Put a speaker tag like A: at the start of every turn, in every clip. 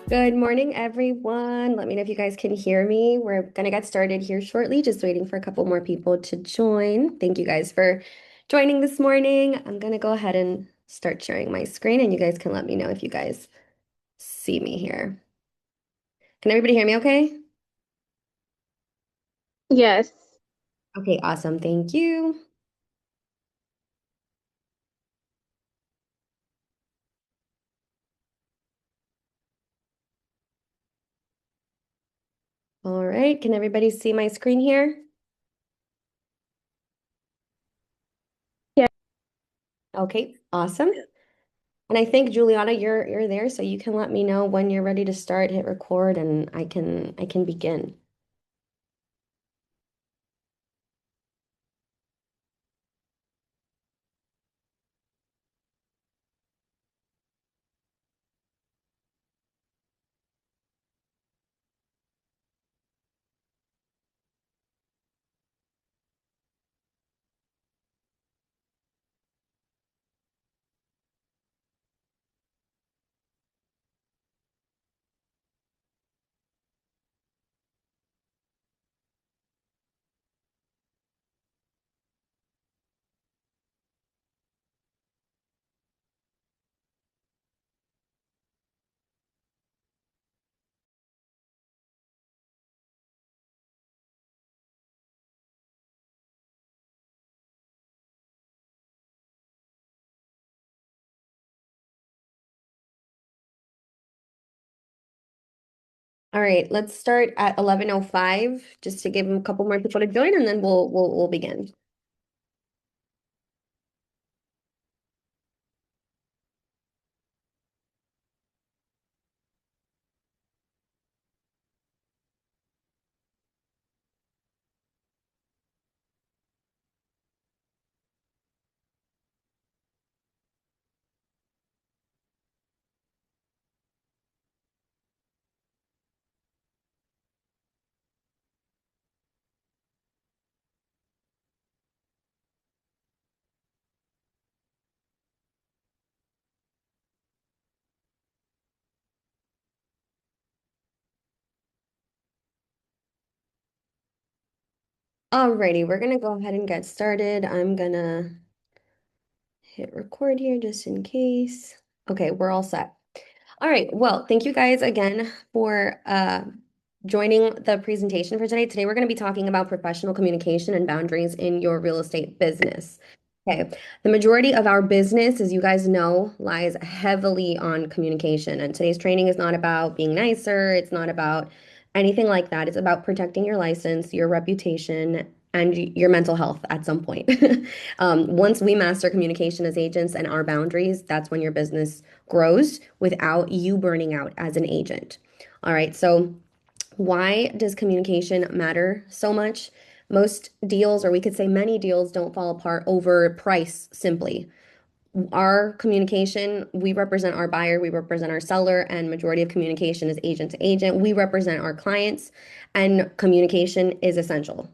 A: Good morning, everyone. Let me know if you guys can hear me. We're going to get started here shortly, just waiting for a couple more people to join. Thank you guys for joining this morning. I'm going to go ahead and start sharing my screen, and you guys can let me know if you guys see me here. Can everybody hear me okay?
B: Yes.
A: Okay, awesome. Thank you. All right, can everybody see my screen here?
B: Yeah.
A: Okay, awesome. And I think Juliana, you're there, so you can let me know when you're ready to start, hit record, and I can begin. All right, let's start at 11:05 just to give them a couple more people to join and then we'll begin. Alrighty, we're gonna go ahead and get started. I'm gonna hit record here just in case. Okay, we're all set. All right, well, thank you guys again for joining the presentation for today. Today we're going to be talking about professional communication and boundaries in your real estate business. Okay, the majority of our business, as you guys know, lies heavily on communication. And today's training is not about being nicer, it's not about anything like that. It's about protecting your license, your reputation, and your mental health at some point. Once we master communication as agents and our boundaries, that's when your business grows without you burning out as an agent. All right, so why does communication matter so much? Most deals, or we could say many deals, don't fall apart over price simply. Our communication, we represent our buyer, we represent our seller, and majority of communication is agent to agent. We represent our clients, and communication is essential.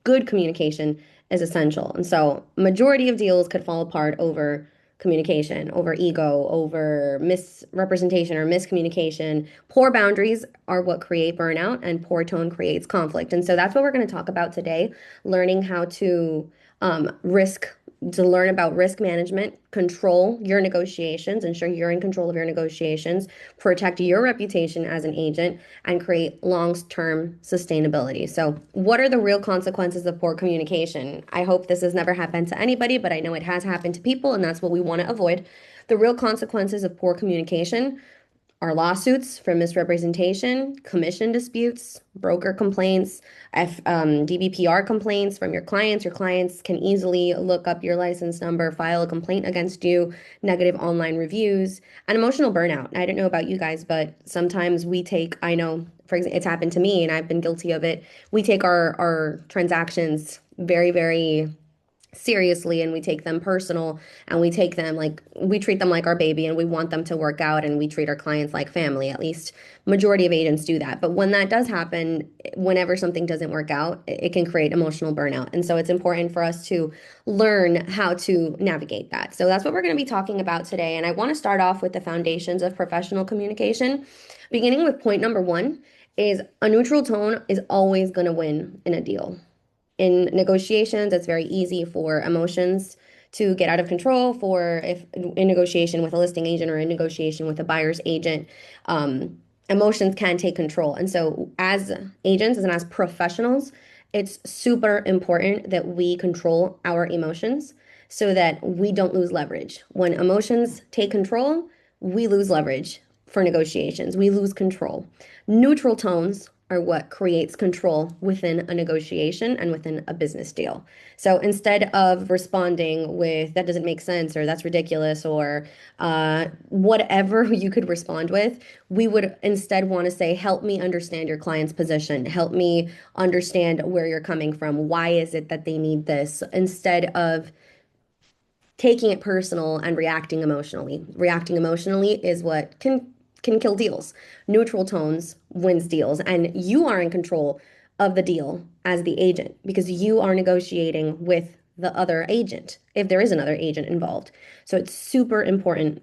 A: Good communication is essential. And so majority of deals could fall apart over communication, over ego, over misrepresentation or miscommunication. Poor boundaries are what create burnout, and poor tone creates conflict. And so that's what we're going to talk about today, learning how to risk to learn about risk management, control your negotiations, ensure you're in control of your negotiations, protect your reputation as an agent, and create long-term sustainability. So, what are the real consequences of poor communication? I hope this has never happened to anybody, but I know it has happened to people, and that's what we want to avoid. The real consequences of poor communication are lawsuits for misrepresentation, commission disputes, broker complaints, DBPR complaints from your clients. Your clients can easily look up your license number, file a complaint against you, negative online reviews, and emotional burnout. I don't know about you guys, but sometimes we take, I know, for example, it's happened to me and I've been guilty of it. We take our transactions very, very seriously and we take them personal and we treat them like our baby and we want them to work out and we treat our clients like family. At least majority of agents do that. But when that does happen, whenever something doesn't work out, it can create emotional burnout. And so it's important for us to learn how to navigate that. So that's what we're going to be talking about today. And I want to start off with the foundations of professional communication, beginning with point number one is a neutral tone is always going to win in a deal. In negotiations, it's very easy for emotions to get out of control. For if in negotiation with a listing agent or in negotiation with a buyer's agent, emotions can take control. And so, as agents and as professionals, it's super important that we control our emotions so that we don't lose leverage. When emotions take control, we lose leverage for negotiations, we lose control. Neutral tones are what creates control within a negotiation and within a business deal. So instead of responding with that doesn't make sense or that's ridiculous or whatever you could respond with, we would instead want to say, help me understand your client's position. Help me understand where you're coming from. Why is it that they need this? Instead of taking it personal and reacting emotionally. Reacting emotionally is what can kill deals. Neutral tones wins deals, and you are in control of the deal as the agent because you are negotiating with the other agent if there is another agent involved. So it's super important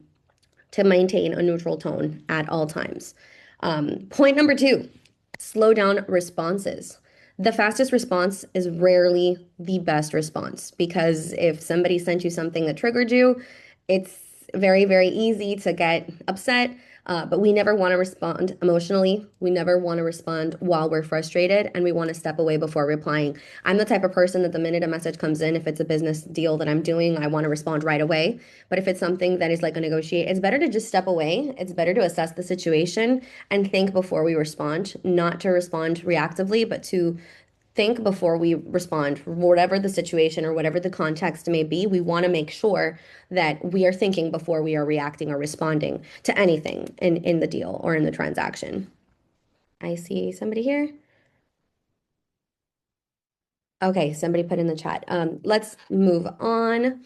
A: to maintain a neutral tone at all times. Point number two, slow down responses. The fastest response is rarely the best response because if somebody sent you something that triggered you, it's very, very easy to get upset. But we never want to respond emotionally. We never want to respond while we're frustrated, and we want to step away before replying. I'm the type of person that the minute a message comes in, if it's a business deal that I'm doing, I want to respond right away. But if it's something that is like a negotiate, it's better to just step away. It's better to assess the situation and think before we respond, not to respond reactively, but to think before we respond, whatever the situation or whatever the context may be. We want to make sure that we are thinking before we are reacting or responding to anything in the deal or in the transaction. I see somebody here. Okay, somebody put in the chat. Let's move on.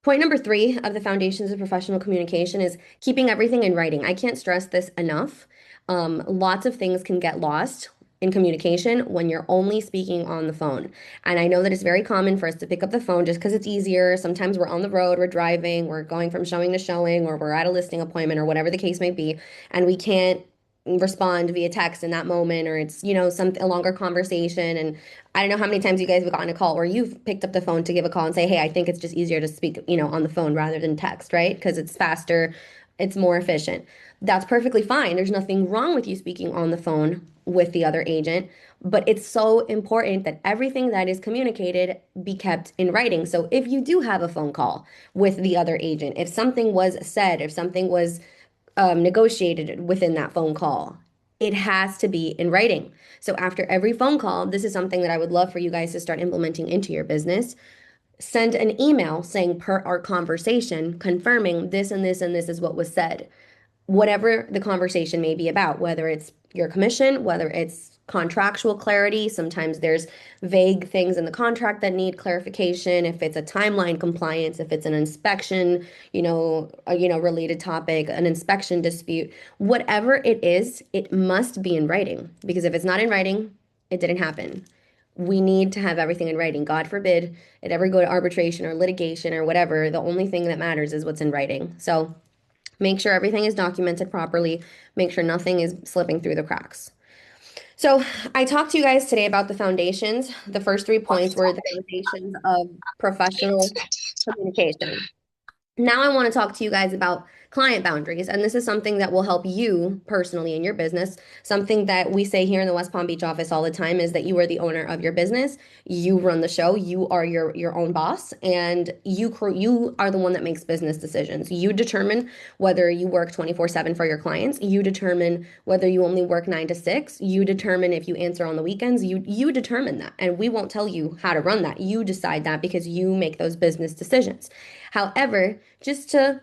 A: Point number three of the foundations of professional communication is keeping everything in writing. I can't stress this enough. Lots of things can get lost in communication when you're only speaking on the phone. And I know that it's very common for us to pick up the phone just because it's easier. Sometimes we're on the road, we're driving, we're going from showing to showing, or we're at a listing appointment, or whatever the case may be, and we can't respond via text in that moment, or it's, some a longer conversation. And I don't know how many times you guys have gotten a call or you've picked up the phone to give a call and say, hey, I think it's just easier to speak, on the phone rather than text, right? Because it's faster, it's more efficient. That's perfectly fine. There's nothing wrong with you speaking on the phone with the other agent, but it's so important that everything that is communicated be kept in writing. So if you do have a phone call with the other agent, if something was said, if something was negotiated within that phone call, it has to be in writing. So after every phone call, this is something that I would love for you guys to start implementing into your business. Send an email saying, per our conversation, confirming this and this and this is what was said, whatever the conversation may be about, whether it's your commission, whether it's contractual clarity. Sometimes there's vague things in the contract that need clarification. If it's a timeline compliance, if it's an inspection, related topic, an inspection dispute, whatever it is, it must be in writing because if it's not in writing, it didn't happen. We need to have everything in writing. God forbid it ever go to arbitration or litigation or whatever. The only thing that matters is what's in writing. So make sure everything is documented properly. Make sure nothing is slipping through the cracks. So, I talked to you guys today about the foundations. The first 3 points were the foundations of professional communication. Now I want to talk to you guys about client boundaries, and this is something that will help you personally in your business. Something that we say here in the West Palm Beach office all the time is that you are the owner of your business. You run the show. You are your own boss, and you are the one that makes business decisions. You determine whether you work 24/7 for your clients. You determine whether you only work 9 to 6. You determine if you answer on the weekends. You determine that, and we won't tell you how to run that. You decide that because you make those business decisions. However, just to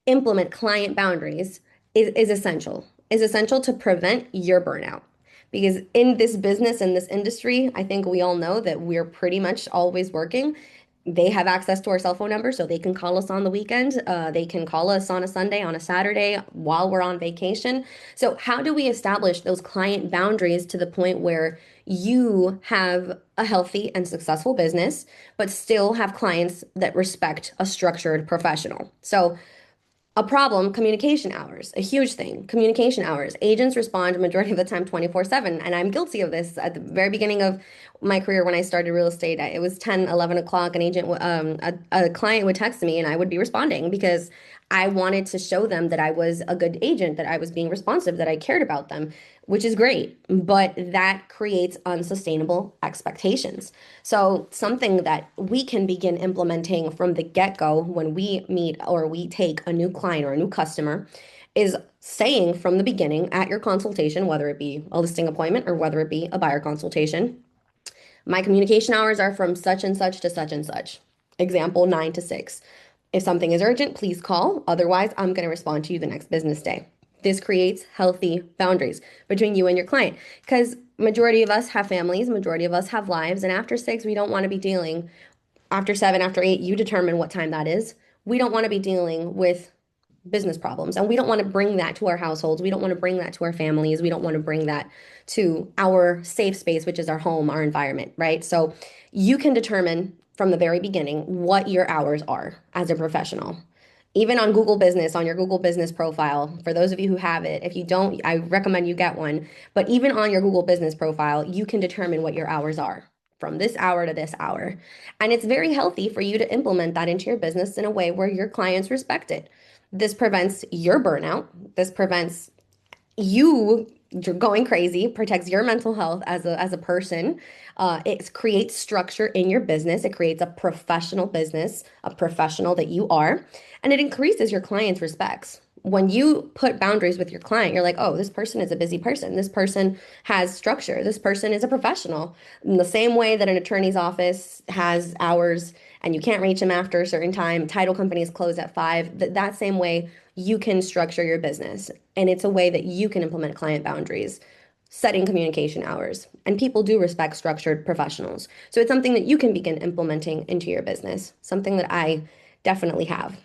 A: implement client boundaries is essential to prevent your burnout. Because in this business, in this industry, I think we all know that we're pretty much always working. They have access to our cell phone number, so they can call us on the weekend. They can call us on a Sunday, on a Saturday, while we're on vacation. So, how do we establish those client boundaries to the point where you have a healthy and successful business, but still have clients that respect a structured professional? So, a problem, communication hours, a huge thing. Communication hours. Agents respond majority of the time 24/7. And I'm guilty of this. At the very beginning of my career when I started real estate, it was 10, 11 o'clock. An a client would text me and I would be responding because I wanted to show them that I was a good agent, that I was being responsive, that I cared about them, which is great. But that creates unsustainable expectations. So, something that we can begin implementing from the get-go when we meet or we take a new client or a new customer is saying from the beginning at your consultation, whether it be a listing appointment or whether it be a buyer consultation, my communication hours are from such and such to such and such. Example 9 to 6. If something is urgent, please call. Otherwise, I'm going to respond to you the next business day. This creates healthy boundaries between you and your client because majority of us have families, majority of us have lives, and after 6, we don't want to be dealing after 7, after 8, you determine what time that is. We don't want to be dealing with business problems. And we don't want to bring that to our households. We don't want to bring that to our families. We don't want to bring that to our safe space, which is our home, our environment, right? So you can determine from the very beginning what your hours are as a professional. Even on Google Business, on your Google Business profile, for those of you who have it, if you don't, I recommend you get one. But even on your Google Business profile, you can determine what your hours are from this hour to this hour. And it's very healthy for you to implement that into your business in a way where your clients respect it. This prevents your burnout. This prevents you going crazy, protects your mental health as a person. It creates structure in your business. It creates a professional business, a professional that you are, and it increases your clients' respects. When you put boundaries with your client, you're like, oh, this person is a busy person. This person has structure. This person is a professional. In the same way that an attorney's office has hours and you can't reach them after a certain time, title companies close at 5, that same way you can structure your business. And it's a way that you can implement client boundaries, setting communication hours. And people do respect structured professionals. So it's something that you can begin implementing into your business, something that I definitely have.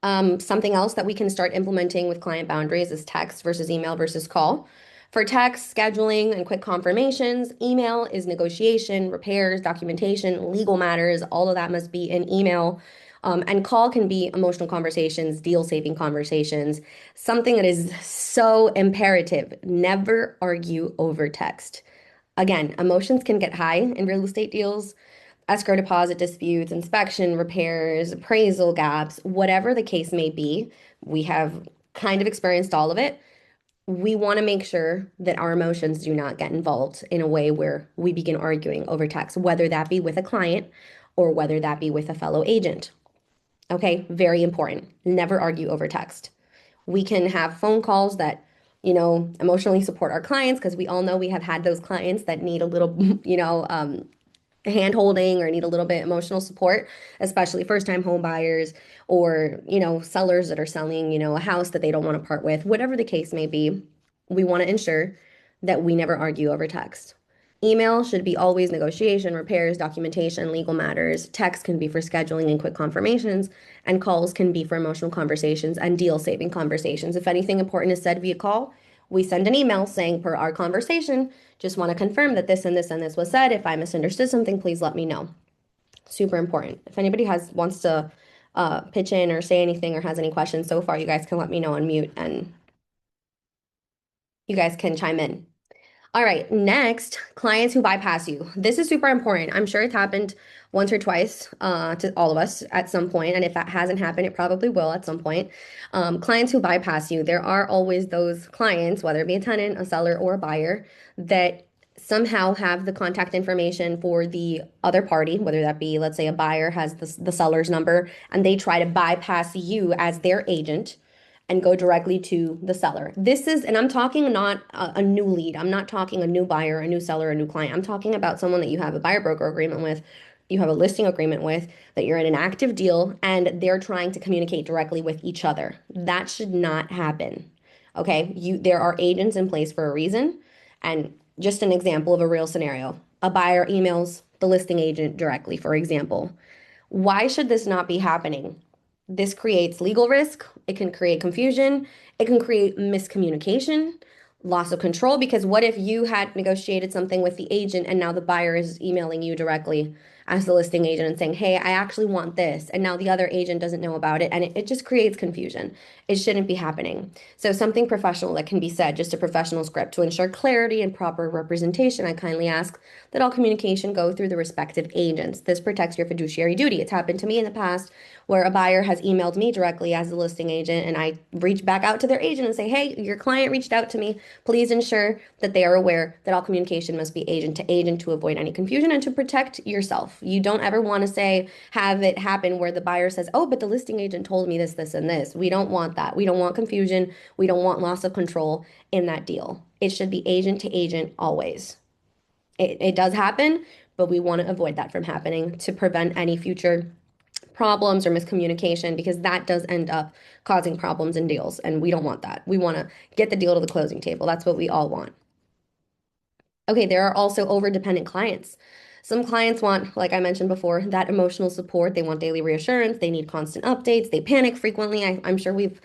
A: Something else that we can start implementing with client boundaries is text versus email versus call. For text, scheduling, and quick confirmations, email is negotiation, repairs, documentation, legal matters. All of that must be in email. And call can be emotional conversations, deal saving conversations, something that is so imperative. Never argue over text. Again, emotions can get high in real estate deals, escrow deposit disputes, inspection, repairs, appraisal gaps, whatever the case may be. We have kind of experienced all of it. We want to make sure that our emotions do not get involved in a way where we begin arguing over text, whether that be with a client or whether that be with a fellow agent. Okay, very important. Never argue over text. We can have phone calls that, emotionally support our clients because we all know we have had those clients that need a little, hand holding or need a little bit emotional support, especially first time home buyers or, sellers that are selling, a house that they don't want to part with, whatever the case may be. We want to ensure that we never argue over text. Email should be always negotiation, repairs, documentation, legal matters. Text can be for scheduling and quick confirmations, and calls can be for emotional conversations and deal saving conversations. If anything important is said via call, we send an email saying, per our conversation, just want to confirm that this and this and this was said. If I misunderstood something, please let me know. Super important. If anybody wants to pitch in or say anything or has any questions so far, you guys can let me know on mute and you guys can chime in. All right, next, clients who bypass you. This is super important. I'm sure it's happened once or twice to all of us at some point, and if that hasn't happened, it probably will at some point. Clients who bypass you, there are always those clients, whether it be a tenant, a seller, or a buyer, that somehow have the contact information for the other party, whether that be, let's say, a buyer has the seller's number, and they try to bypass you as their agent and go directly to the seller. This is, and I'm talking not a new lead. I'm not talking a new buyer, a new seller, a new client. I'm talking about someone that you have a buyer broker agreement with, you have a listing agreement with, that you're in an active deal, and they're trying to communicate directly with each other. That should not happen. Okay, there are agents in place for a reason. And just an example of a real scenario. A buyer emails the listing agent directly, for example. Why should this not be happening? This creates legal risk. It can create confusion. It can create miscommunication, loss of control. Because what if you had negotiated something with the agent and now the buyer is emailing you directly as the listing agent and saying, hey, I actually want this. And now the other agent doesn't know about it. And it just creates confusion. It shouldn't be happening. So, something professional that can be said, just a professional script to ensure clarity and proper representation. I kindly ask that all communication go through the respective agents. This protects your fiduciary duty. It's happened to me in the past where a buyer has emailed me directly as the listing agent, and I reach back out to their agent and say, hey, your client reached out to me. Please ensure that they are aware that all communication must be agent to agent to avoid any confusion and to protect yourself. You don't ever want to say, have it happen where the buyer says, oh, but the listing agent told me this, this, and this. We don't want that. We don't want confusion. We don't want loss of control in that deal. It should be agent to agent always. It does happen, but we want to avoid that from happening to prevent any future problems or miscommunication because that does end up causing problems in deals. And we don't want that. We want to get the deal to the closing table. That's what we all want. Okay, there are also over-dependent clients. Some clients want, like I mentioned before, that emotional support. They want daily reassurance. They need constant updates. They panic frequently. I'm sure we've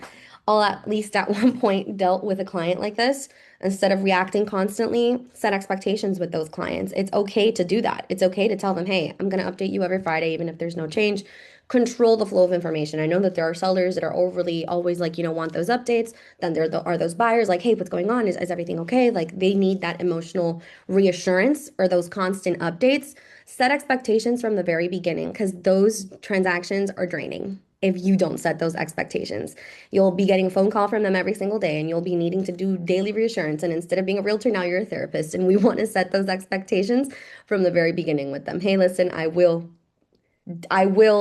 A: all at least at one point dealt with a client like this. Instead of reacting constantly, set expectations with those clients. It's okay to do that. It's okay to tell them, hey, I'm going to update you every Friday, even if there's no change. Control the flow of information. I know that there are sellers that are overly always like, want those updates. Then are those buyers like, hey, what's going on? Is everything okay? Like they need that emotional reassurance or those constant updates. Set expectations from the very beginning because those transactions are draining if you don't set those expectations. You'll be getting a phone call from them every single day and you'll be needing to do daily reassurance. And instead of being a realtor, now you're a therapist. And we want to set those expectations from the very beginning with them. Hey, listen, I will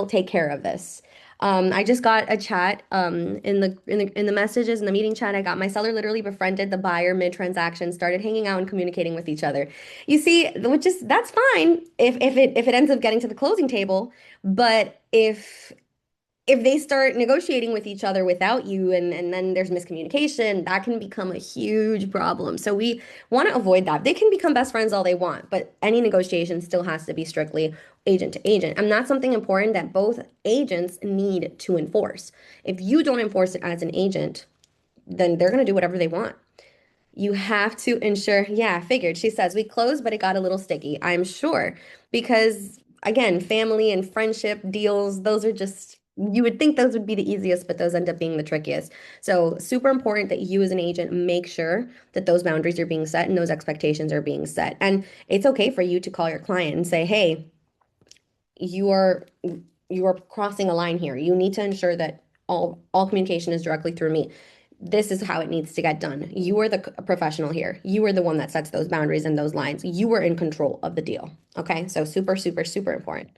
A: take care of this. I just got a chat in the messages in the meeting chat. I got my seller literally befriended the buyer mid-transaction, started hanging out and communicating with each other. You see, which is that's fine if it ends up getting to the closing table, but if they start negotiating with each other without you and then there's miscommunication, that can become a huge problem. So we want to avoid that. They can become best friends all they want, but any negotiation still has to be strictly agent to agent. And that's something important that both agents need to enforce. If you don't enforce it as an agent, then they're going to do whatever they want. You have to ensure, yeah, I figured. She says, we closed, but it got a little sticky. I'm sure. Because again, family and friendship deals, those are just, you would think those would be the easiest, but those end up being the trickiest. So, super important that you as an agent make sure that those boundaries are being set and those expectations are being set. And it's okay for you to call your client and say, hey, you are you are crossing a line here. You need to ensure that all communication is directly through me. This is how it needs to get done. You are the professional here. You are the one that sets those boundaries and those lines. You are in control of the deal. Okay? So super, super, super important.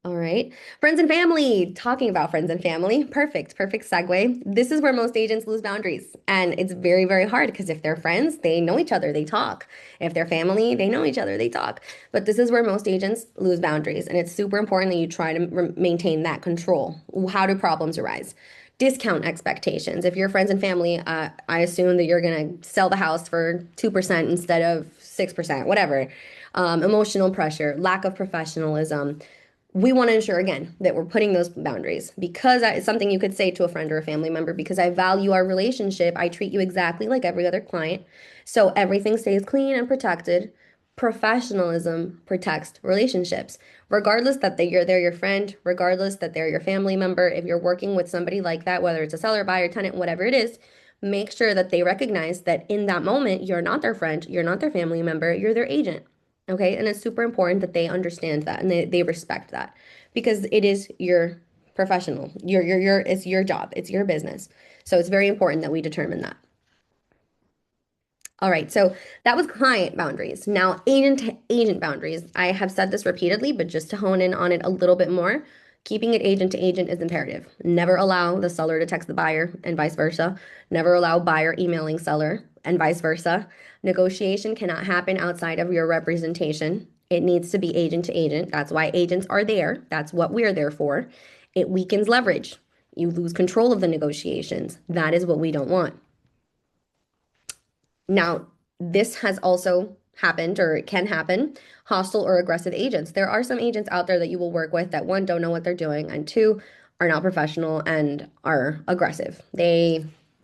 A: All right. Friends and family. Talking about friends and family. Perfect. Perfect segue. This is where most agents lose boundaries. And it's very, very hard because if they're friends, they know each other, they talk. If they're family, they know each other, they talk. But this is where most agents lose boundaries. And it's super important that you try to maintain that control. How do problems arise? Discount expectations. If you're friends and family, I assume that you're going to sell the house for 2% instead of 6%, whatever. Emotional pressure, lack of professionalism, we want to ensure again that we're putting those boundaries because it's something you could say to a friend or a family member because I value our relationship. I treat you exactly like every other client. So everything stays clean and protected. Professionalism protects relationships, regardless that they're your friend, regardless that they're your family member. If you're working with somebody like that, whether it's a seller, buyer, tenant, whatever it is, make sure that they recognize that in that moment, you're not their friend, you're not their family member, you're their agent. Okay. And it's super important that they understand that and they respect that because it is your professional, it's your job, it's your business. So it's very important that we determine that. All right, so that was client boundaries. Now, agent to agent boundaries. I have said this repeatedly, but just to hone in on it a little bit more, keeping it agent to agent is imperative. Never allow the seller to text the buyer and vice versa. Never allow buyer emailing seller and vice versa. Negotiation cannot happen outside of your representation. It needs to be agent to agent. That's why agents are there. That's what we're there for. It weakens leverage. You lose control of the negotiations. That is what we don't want. Now, this has also happened or it can happen, hostile or aggressive agents. There are some agents out there that you will work with that one, don't know what they're doing, and two, are not professional and are aggressive.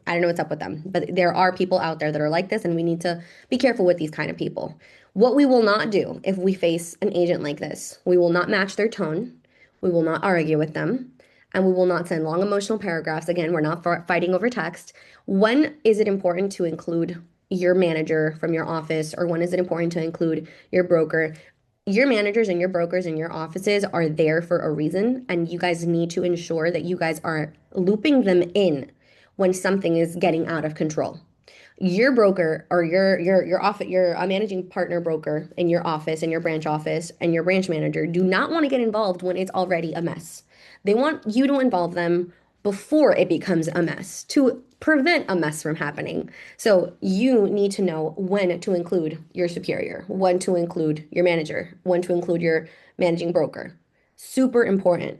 A: I don't know what's up with them, but there are people out there that are like this, and we need to be careful with these kind of people. What we will not do if we face an agent like this, we will not match their tone, we will not argue with them, and we will not send long emotional paragraphs. Again, we're not fighting over text. When is it important to include your manager from your office, or when is it important to include your broker? Your managers and your brokers in your offices are there for a reason, and you guys need to ensure that you guys are looping them in when something is getting out of control. Your broker or your office, your managing partner broker in your office, in your branch office, and your branch manager do not want to get involved when it's already a mess. They want you to involve them before it becomes a mess to prevent a mess from happening. So you need to know when to include your superior, when to include your manager, when to include your managing broker. Super important.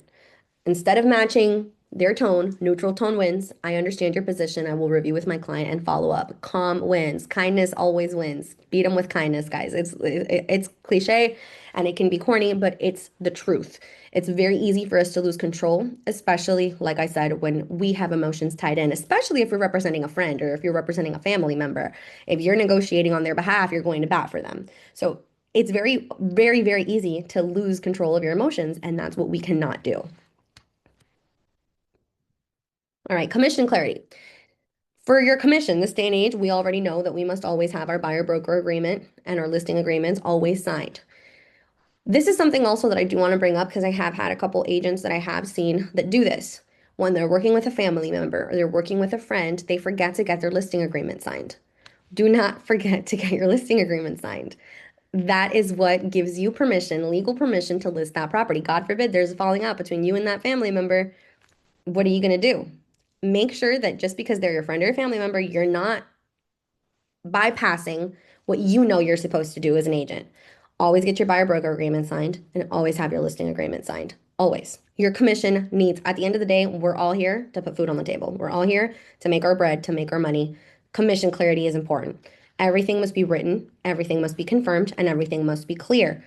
A: Instead of matching their tone, neutral tone wins. I understand your position. I will review with my client and follow up. Calm wins. Kindness always wins. Beat them with kindness, guys. It's cliche and it can be corny, but it's the truth. It's very easy for us to lose control, especially, like I said, when we have emotions tied in, especially if you're representing a friend or if you're representing a family member. If you're negotiating on their behalf, you're going to bat for them. So it's very, very, very easy to lose control of your emotions, and that's what we cannot do. All right, commission clarity. For your commission, this day and age, we already know that we must always have our buyer broker agreement and our listing agreements always signed. This is something also that I do want to bring up because I have had a couple agents that I have seen that do this. When they're working with a family member or they're working with a friend, they forget to get their listing agreement signed. Do not forget to get your listing agreement signed. That is what gives you permission, legal permission to list that property. God forbid there's a falling out between you and that family member. What are you going to do? Make sure that just because they're your friend or your family member, you're not bypassing what you know you're supposed to do as an agent. Always get your buyer broker agreement signed and always have your listing agreement signed. Always. Your commission needs, at the end of the day, we're all here to put food on the table. We're all here to make our bread, to make our money. Commission clarity is important. Everything must be written, everything must be confirmed, and everything must be clear.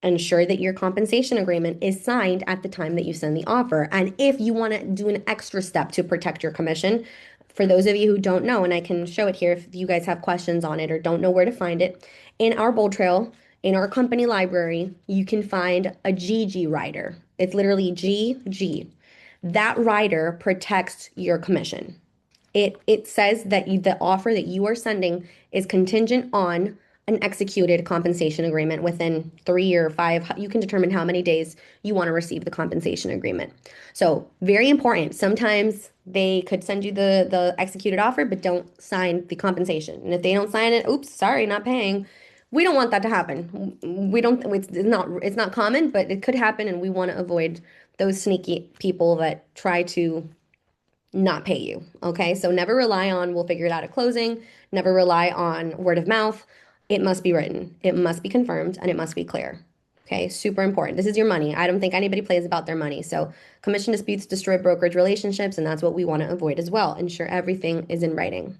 A: Ensure that your compensation agreement is signed at the time that you send the offer. And if you want to do an extra step to protect your commission, for those of you who don't know, and I can show it here if you guys have questions on it or don't know where to find it, in our Bold Trail, in our company library, you can find a GG rider. It's literally GG. That rider protects your commission. It says that the offer that you are sending is contingent on an executed compensation agreement within 3 or 5. You can determine how many days you want to receive the compensation agreement. So very important. Sometimes they could send you the executed offer, but don't sign the compensation. And if they don't sign it, oops, sorry, not paying. We don't want that to happen. We don't. It's not common, but it could happen, and we want to avoid those sneaky people that try to not pay you. Okay. So never rely on, we'll figure it out at closing. Never rely on word of mouth. It must be written, it must be confirmed, and it must be clear. Okay. Super important. This is your money. I don't think anybody plays about their money. So commission disputes destroy brokerage relationships, and that's what we want to avoid as well. Ensure everything is in writing.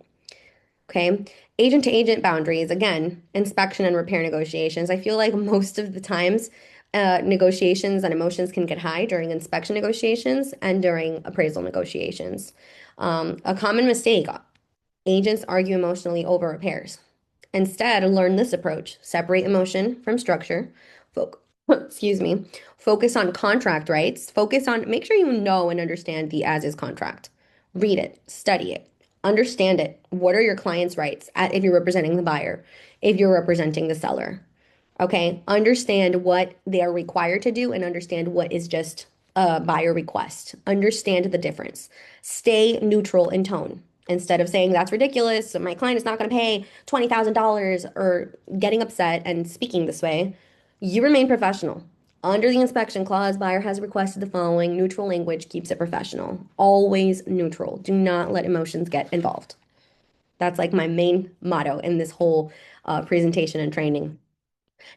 A: Okay. Agent to agent boundaries, again, inspection and repair negotiations. I feel like most of the times, negotiations and emotions can get high during inspection negotiations and during appraisal negotiations. A common mistake, agents argue emotionally over repairs. Instead, learn this approach. Separate emotion from structure. Excuse me. Focus on contract rights. Make sure you know and understand the as is contract. Read it, study it, understand it. What are your client's rights if you're representing the buyer, if you're representing the seller? Okay, understand what they are required to do and understand what is just a buyer request. Understand the difference. Stay neutral in tone. Instead of saying that's ridiculous, my client is not going to pay $20,000 or getting upset and speaking this way, you remain professional. Under the inspection clause, buyer has requested the following. Neutral language keeps it professional. Always neutral. Do not let emotions get involved. That's like my main motto in this whole presentation and training.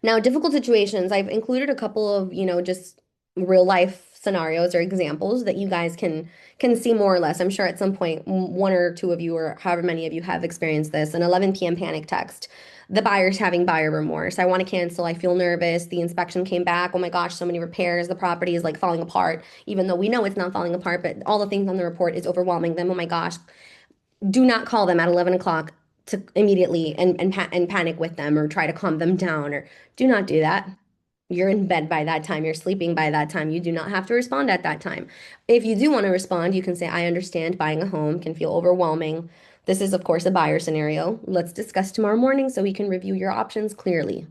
A: Now, difficult situations, I've included a couple of, just real life scenarios or examples that you guys can see more or less. I'm sure at some point one or two of you or however many of you have experienced this. An 11 p.m. panic text. The buyer's having buyer remorse. I want to cancel. I feel nervous. The inspection came back. Oh my gosh, so many repairs. The property is like falling apart, even though we know it's not falling apart, but all the things on the report is overwhelming them. Oh my gosh. Do not call them at 11 o'clock to immediately and panic with them or try to calm them down, or do not do that. You're in bed by that time. You're sleeping by that time. You do not have to respond at that time. If you do want to respond, you can say, I understand buying a home can feel overwhelming. This is, of course, a buyer scenario. Let's discuss tomorrow morning so we can review your options clearly.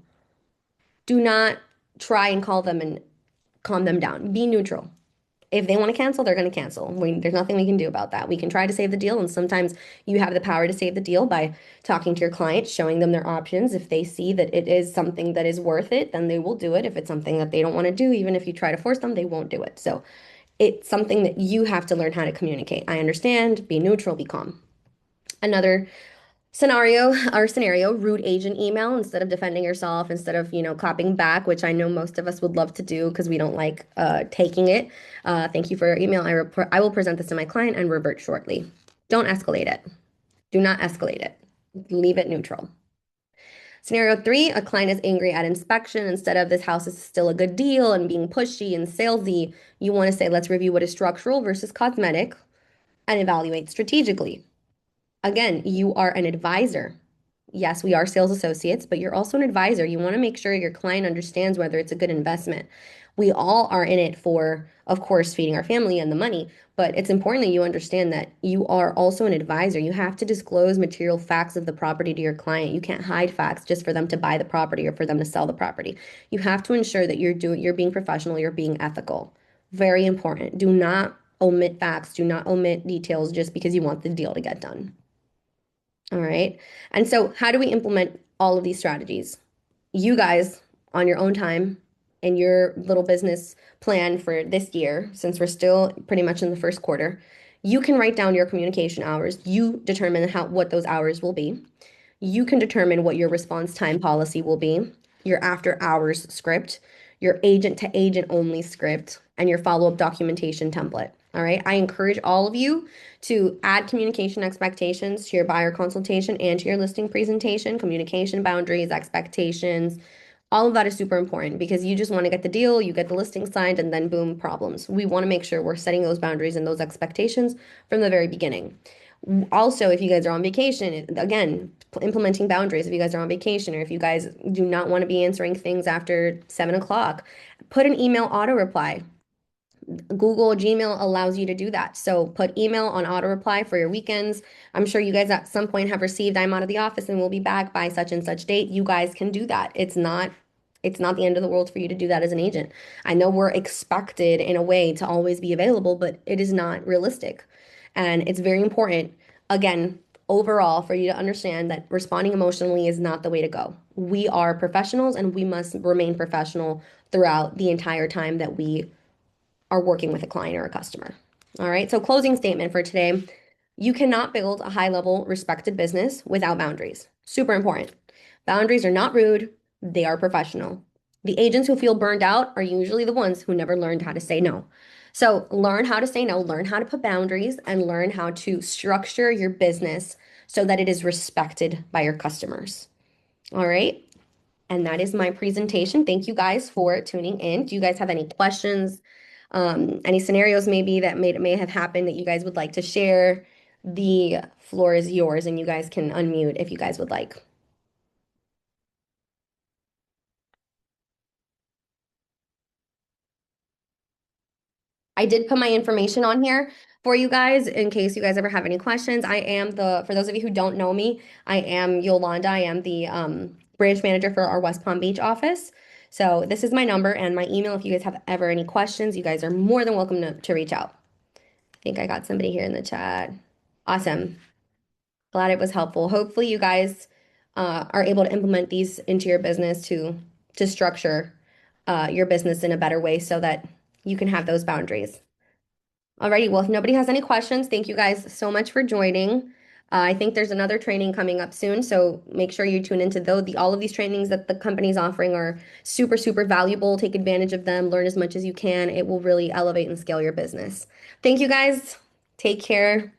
A: Do not try and call them and calm them down. Be neutral. If they want to cancel, they're going to cancel. There's nothing we can do about that. We can try to save the deal, and sometimes you have the power to save the deal by talking to your client, showing them their options. If they see that it is something that is worth it, then they will do it. If it's something that they don't want to do, even if you try to force them, they won't do it. So it's something that you have to learn how to communicate. I understand, be neutral, be calm. Another scenario, rude agent email instead of defending yourself, instead of, clapping back, which I know most of us would love to do because we don't like taking it. Thank you for your email. I will present this to my client and revert shortly. Don't escalate it. Do not escalate it. Leave it neutral. Scenario three, a client is angry at inspection. Instead of this house is still a good deal and being pushy and salesy, you want to say, let's review what is structural versus cosmetic and evaluate strategically. Again, you are an advisor. Yes, we are sales associates, but you're also an advisor. You want to make sure your client understands whether it's a good investment. We all are in it for, of course, feeding our family and the money, but it's important that you understand that you are also an advisor. You have to disclose material facts of the property to your client. You can't hide facts just for them to buy the property or for them to sell the property. You have to ensure that you're being professional, you're being ethical. Very important. Do not omit facts, do not omit details just because you want the deal to get done. All right. And so, how do we implement all of these strategies? You guys, on your own time, in your little business plan for this year, since we're still pretty much in the first quarter, you can write down your communication hours. You determine what those hours will be. You can determine what your response time policy will be, your after hours script, your agent to agent only script, and your follow up documentation template. All right. I encourage all of you to add communication expectations to your buyer consultation and to your listing presentation, communication boundaries, expectations. All of that is super important because you just want to get the deal, you get the listing signed, and then boom, problems. We want to make sure we're setting those boundaries and those expectations from the very beginning. Also, if you guys are on vacation, again, implementing boundaries. If you guys are on vacation or if you guys do not want to be answering things after 7 o'clock, put an email auto reply. Google Gmail allows you to do that. So put email on auto reply for your weekends. I'm sure you guys at some point have received, I'm out of the office and we'll be back by such and such date. You guys can do that. It's not the end of the world for you to do that as an agent. I know we're expected in a way to always be available, but it is not realistic. And it's very important, again, overall, for you to understand that responding emotionally is not the way to go. We are professionals and we must remain professional throughout the entire time that we are working with a client or a customer. All right. So, closing statement for today, you cannot build a high level, respected business without boundaries. Super important. Boundaries are not rude, they are professional. The agents who feel burned out are usually the ones who never learned how to say no. So, learn how to say no, learn how to put boundaries, and learn how to structure your business so that it is respected by your customers. All right. And that is my presentation. Thank you guys for tuning in. Do you guys have any questions? Any scenarios maybe that may have happened that you guys would like to share? The floor is yours, and you guys can unmute if you guys would like. I did put my information on here for you guys in case you guys ever have any questions. For those of you who don't know me, I am Yolanda. I am the branch manager for our West Palm Beach office. So this is my number and my email. If you guys have ever any questions, you guys are more than welcome to reach out. I think I got somebody here in the chat. Awesome. Glad it was helpful. Hopefully you guys are able to implement these into your business to structure your business in a better way so that you can have those boundaries. Alrighty, well, if nobody has any questions, thank you guys so much for joining. I think there's another training coming up soon, so make sure you tune into all of these trainings that the company's offering are super, super valuable. Take advantage of them, learn as much as you can. It will really elevate and scale your business. Thank you guys. Take care.